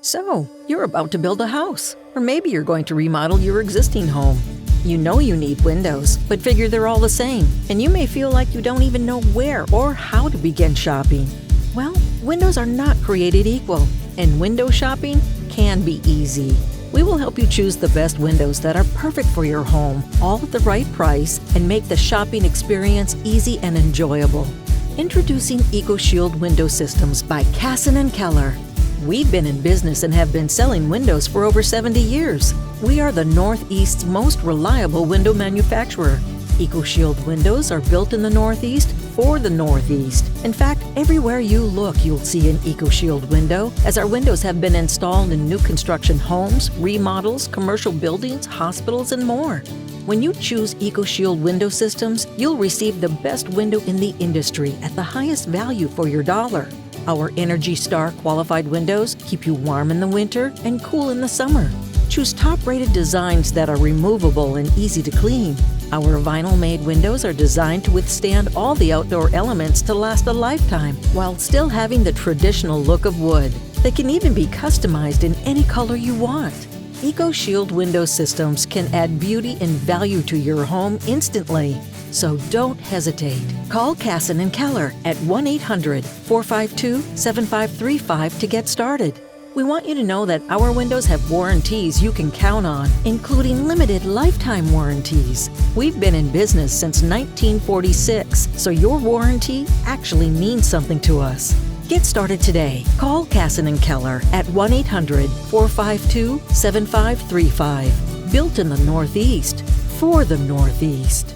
So, you're about to build a house, or maybe you're going to remodel your existing home. You know you need windows, but figure they're all the same, and you may feel like you don't even know where or how to begin shopping. Well, windows are not created equal, and window shopping can be easy. We will help you choose the best windows that are perfect for your home, all at the right price, and make the shopping experience easy and enjoyable. Introducing Ecoshield Window Systems by Kasson Keller. We've been in business and have been selling windows for over 70 years. We are the Northeast's most reliable window manufacturer. Ecoshield windows are built in the Northeast for the Northeast. In fact, everywhere you look, you'll see an Ecoshield window, as our windows have been installed in new construction homes, remodels, commercial buildings, hospitals, and more. When you choose Ecoshield Window Systems, you'll receive the best window in the industry at the highest value for your dollar. Our Energy Star qualified windows keep you warm in the winter and cool in the summer. Choose top-rated designs that are removable and easy to clean. Our vinyl-made windows are designed to withstand all the outdoor elements to last a lifetime, while still having the traditional look of wood. They can even be customized in any color you want. Ecoshield Window Systems can add beauty and value to your home instantly. So don't hesitate. Call Kasson Keller at 1-800-452-7535 to get started. We want you to know that our windows have warranties you can count on, including limited lifetime warranties. We've been in business since 1946, so your warranty actually means something to us. Get started today. Call Kasson Keller at 1-800-452-7535. Built in the Northeast, for the Northeast.